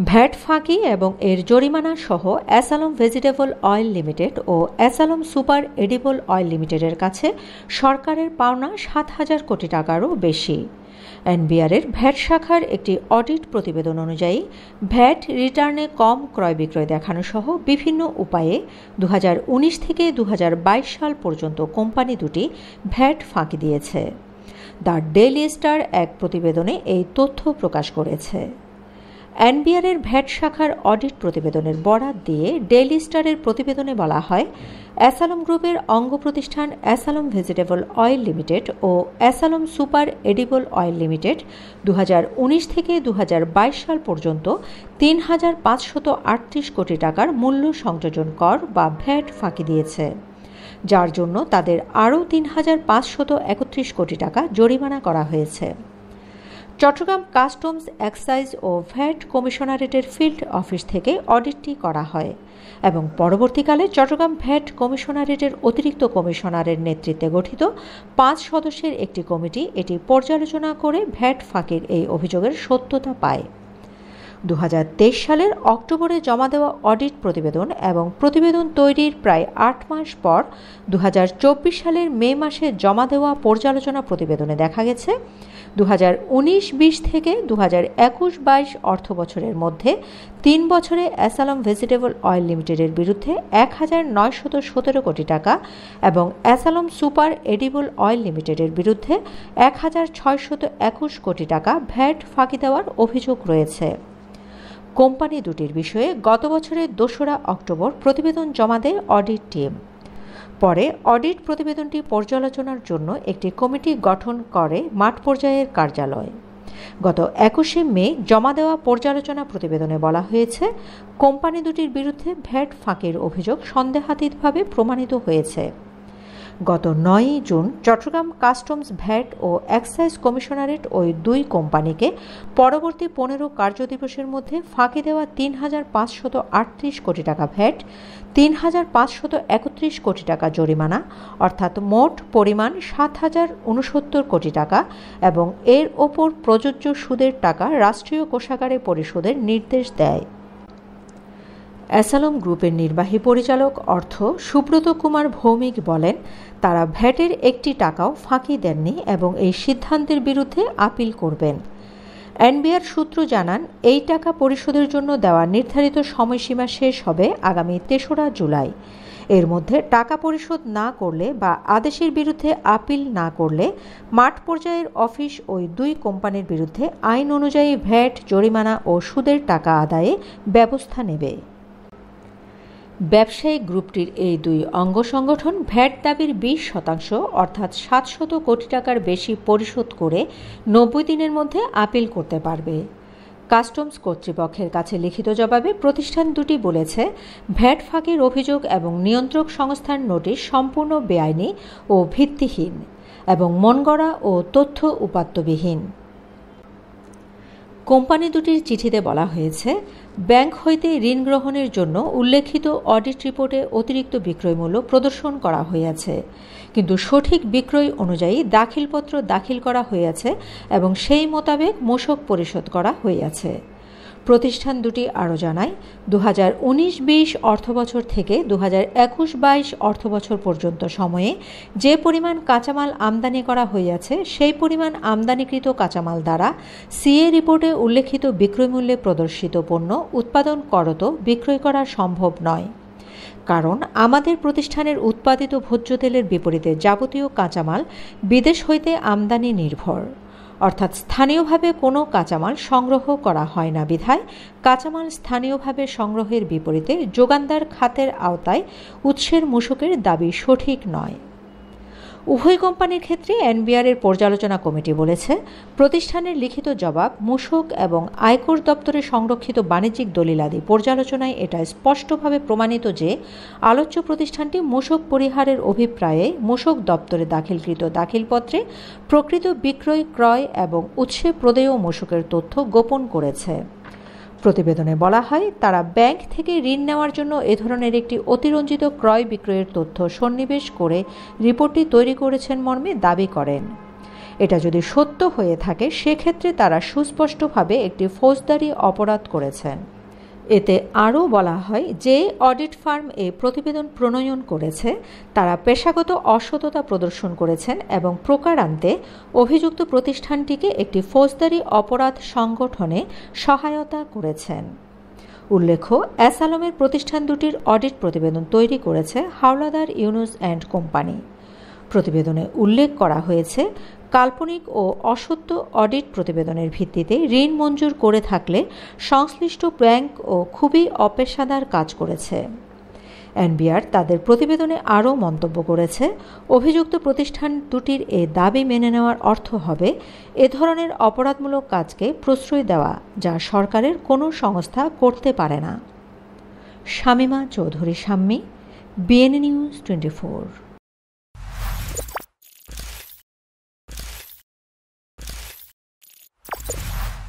VAT ফাঁকি এবং এর জরিমানা সহ অ্যাসালম ভেজিটেবল অয়েল লিমিটেড ও অ্যাসালম সুপার এডিবল অয়েল লিমিটেডের কাছে সরকারের পাওনা ৭,০০০ কোটি টাকারও বেশি। এনবিআরের ভ্যাট শাখার একটি অডিট প্রতিবেদন অনুযায়ী ভ্যাট রিটার্নে কম ক্রয় বিক্রয় দেখানো সহ বিভিন্ন উপায়ে ২০১৯ থেকে ২০২২ সাল পর্যন্ত কোম্পানি দুটি ভ্যাট ফাঁকি দিয়েছে। দ্য ডেইলি স্টার এক প্রতিবেদনে এই তথ্য প্রকাশ করেছে। এনবিআরের ভ্যাট শাখার অডিট প্রতিবেদনের বরাত দিয়ে ডেইলি স্টারের প্রতিবেদনে বলা হয়, অ্যাসালম গ্রুপের অঙ্গ প্রতিষ্ঠান অ্যাসালম ভেজিটেবল অয়েল লিমিটেড ও অ্যাসালম সুপার এডিবল অয়েল লিমিটেড ২০১৯ থেকে ২০২২ সাল পর্যন্ত ৩,৫৩৮ কোটি টাকার মূল্য সংযোজন কর বা ভ্যাট ফাঁকি দিয়েছে, যার জন্য তাদের আরও ৩,৫৩১ কোটি টাকা জরিমানা করা হয়েছে। চট্টগ্রাম কাস্টমস এক্সাইজ ও ভ্যাট কমিশনারেটের ফিল্ড অফিস থেকে অডিটটি করা হয় এবং পরবর্তীকালে চট্টগ্রাম ভ্যাট কমিশনারেটের অতিরিক্ত কমিশনারের নেতৃত্বে গঠিত ৫ সদস্যের একটি কমিটি এটি পর্যালোচনা করে ভ্যাট ফাঁকির এই অভিযোগের সত্যতা পায়। ২০২৩ সালের অক্টোবরে জমা দেওয়া অডিট প্রতিবেদন এবং প্রতিবেদন তৈরির প্রায় ৮ মাস পর ২০২৪ সালের মে মাসে জমা দেওয়া পর্যালোচনা প্রতিবেদনে দেখা গেছে ২০১৯-২০ থেকে ২০২১-২২ অর্থবছরের মধ্যে ৩ বছরে অ্যাসালম ভেজিটেবল অয়েল লিমিটেডের বিরুদ্ধে ১,৯১৭ কোটি টাকা এবং অ্যাসালম সুপার এডিবল অয়েল লিমিটেডের বিরুদ্ধে ১,৬২১ কোটি টাকা ভ্যাট ফাঁকি দেওয়ার অভিযোগ রয়েছে। কোম্পানি দুটির বিষয়ে গত বছরের ২রা অক্টোবর প্রতিবেদন জমা দেয় অডিট টিম। পরে অডিট প্রতিবেদনটি পর্যালোচনার জন্য একটি কমিটি গঠন করে মাঠ পর্যায়ের কার্যালয়। গত ২১শে মে জমা দেওয়া পর্যালোচনা প্রতিবেদনে বলা হয়েছে, কোম্পানি দুটির বিরুদ্ধে ভ্যাট ফাঁকির অভিযোগ সন্দেহাতীতভাবে প্রমাণিত হয়েছে। গত ৯ জুন চট্টগ্রাম কাস্টমস ভ্যাট ও এক্সাইজ কমিশনারেট ওই দুই কোম্পানিকে পরবর্তী ১৫ কার্যদিবসের মধ্যে ফাঁকি দেওয়া ৩,৫৩৮ কোটি টাকা ভ্যাট, ৩,৫৩১ কোটি টাকা জরিমানা অর্থাৎ মোট পরিমাণ ৭,০৬৯ কোটি টাকা এবং এর ওপর প্রযোজ্য সুদের টাকা রাষ্ট্রীয় কোষাগারে পরিশোধের নির্দেশ দেয়। অ্যাসালম গ্রুপের নির্বাহী পরিচালক অর্থ সুব্রত কুমার ভৌমিক বলেন, তারা ভ্যাটের একটি টাকাও ফাঁকি দেননি এবং এই সিদ্ধান্তের বিরুদ্ধে আপিল করবেন। এনবিআর সূত্র জানান, এই টাকা পরিশোধের জন্য দেওয়া নির্ধারিত সময়সীমা শেষ হবে আগামী ৩রা জুলাই। এর মধ্যে টাকা পরিশোধ না করলে বা আদেশের বিরুদ্ধে আপিল না করলে মাঠ পর্যায়ের অফিস ওই দুই কোম্পানির বিরুদ্ধে আইন অনুযায়ী ভ্যাট, জরিমানা ও সুদের টাকা আদায়ে ব্যবস্থা নেবে। ব্যবসায়িক গ্রুপটির এই দুই অঙ্গ সংগঠন ভ্যাট দাবির ২০% অর্থাৎ ৭০০ কোটি টাকার বেশি পরিশোধ করে ৯০ দিনের মধ্যে আপিল করতে পারবে। কাস্টমস কর্তৃপক্ষের কাছে লিখিত জবাবে প্রতিষ্ঠান দুটি বলেছে, ভ্যাট ফাঁকির অভিযোগ এবং নিয়ন্ত্রক সংস্থার নোটিশ সম্পূর্ণ বেআইনি ও ভিত্তিহীন এবং মনগড়া ও তথ্য উপাত্তবিহীন। কোম্পানি দুটির চিঠিতে বলা হয়েছে, ব্যাংক হইতে ঋণ গ্রহণের জন্য উল্লেখিত অডিট রিপোর্টে অতিরিক্ত বিক্রয় মূল্য প্রদর্শন করা হইয়াছে, কিন্তু সঠিক বিক্রয় অনুযায়ী দাখিলপত্র দাখিল করা হইয়াছে এবং সেই মোতাবেক মূসক পরিশোধ করা হইয়াছে। প্রতিষ্ঠান দুটি আরও জানায়, ২০১৯-২০ অর্থবছর থেকে ২০২১-২২ অর্থবছর পর্যন্ত সময়ে যে পরিমাণ কাঁচামাল আমদানি করা হইয়াছে সেই পরিমাণ আমদানিকৃত কাঁচামাল দ্বারা সিএ রিপোর্টে উল্লেখিত বিক্রয়মূল্যে প্রদর্শিত পণ্য উৎপাদন করত বিক্রয় করা সম্ভব নয়, কারণ আমাদের প্রতিষ্ঠানের উৎপাদিত ভোজ্য তেলের বিপরীতে যাবতীয় কাঁচামাল বিদেশ হইতে আমদানি নির্ভর, অর্থাৎ স্থানীয়ভাবে কোনো কাঁচামাল সংগ্রহ করা হয় না বিধায় কাঁচামাল স্থানীয়ভাবে সংগ্রহের বিপরীতে যোগানদার খাতের আওতায় উৎসের মূসকের দাবি সঠিক নয়। উভয় কোম্পানির ক্ষেত্রে এনবিআরের পর্যালোচনা কমিটি বলেছে, প্রতিষ্ঠানের লিখিত জবাব, মূসক এবং আয়কর দপ্তরে সংরক্ষিত বাণিজ্যিক দলিলাদি পর্যালোচনায় এটা স্পষ্টভাবে প্রমাণিত যে আলোচ্য প্রতিষ্ঠানটি মূসক পরিহারের অভিপ্রায়ে মূসক দপ্তরে দাখিলকৃত দাখিলপত্রে প্রকৃত বিক্রয়, ক্রয় এবং উৎসে প্রদেয় মূসকের তথ্য গোপন করেছে। প্রতিবেদনে বলা হয়, তারা ব্যাংক থেকে ঋণ নেওয়ার জন্য এ ধরনের একটি অতিরঞ্জিত ক্রয় বিক্রয়ের তথ্য সন্নিবেশ করে রিপোর্টটি তৈরি করেছেন মর্মে দাবি করেন। এটা যদি সত্য হয়ে থাকে সেক্ষেত্রে তারা সুস্পষ্টভাবে একটি ফৌজদারি অপরাধ করেছেন। এতে আরও বলা হয়, যে অডিট ফার্ম এই প্রতিবেদন প্রণয়ন করেছে তারা পেশাগত অসততা প্রদর্শন করেছেন এবং প্রকারান্তে অভিযুক্ত প্রতিষ্ঠানটিকে একটি ফৌজদারি অপরাধ সংগঠনে সহায়তা করেছেন। উল্লেখ্য, অ্যাসালমের প্রতিষ্ঠান দুটির অডিট প্রতিবেদন তৈরি করেছে হাওলাদার ইউনুস অ্যান্ড কোম্পানি। প্রতিবেদনে উল্লেখ করা হয়েছে, কাল্পনিক ও অসত্য অডিট প্রতিবেদনের ভিত্তিতে ঋণ মঞ্জুর করে থাকলে সংশ্লিষ্ট ব্যাংক ও খুবই অপেশাদার কাজ করেছে। এনবিআর তাদের প্রতিবেদনে আরও মন্তব্য করেছে, অভিযুক্ত প্রতিষ্ঠান দুটির এ দাবি মেনে নেওয়ার অর্থ হবে এ ধরনের অপরাধমূলক কাজকে প্রশ্রয় দেওয়া, যা সরকারের কোনো সংস্থা করতে পারে না। Shamima Chowdhury Shammi, BNA news 24।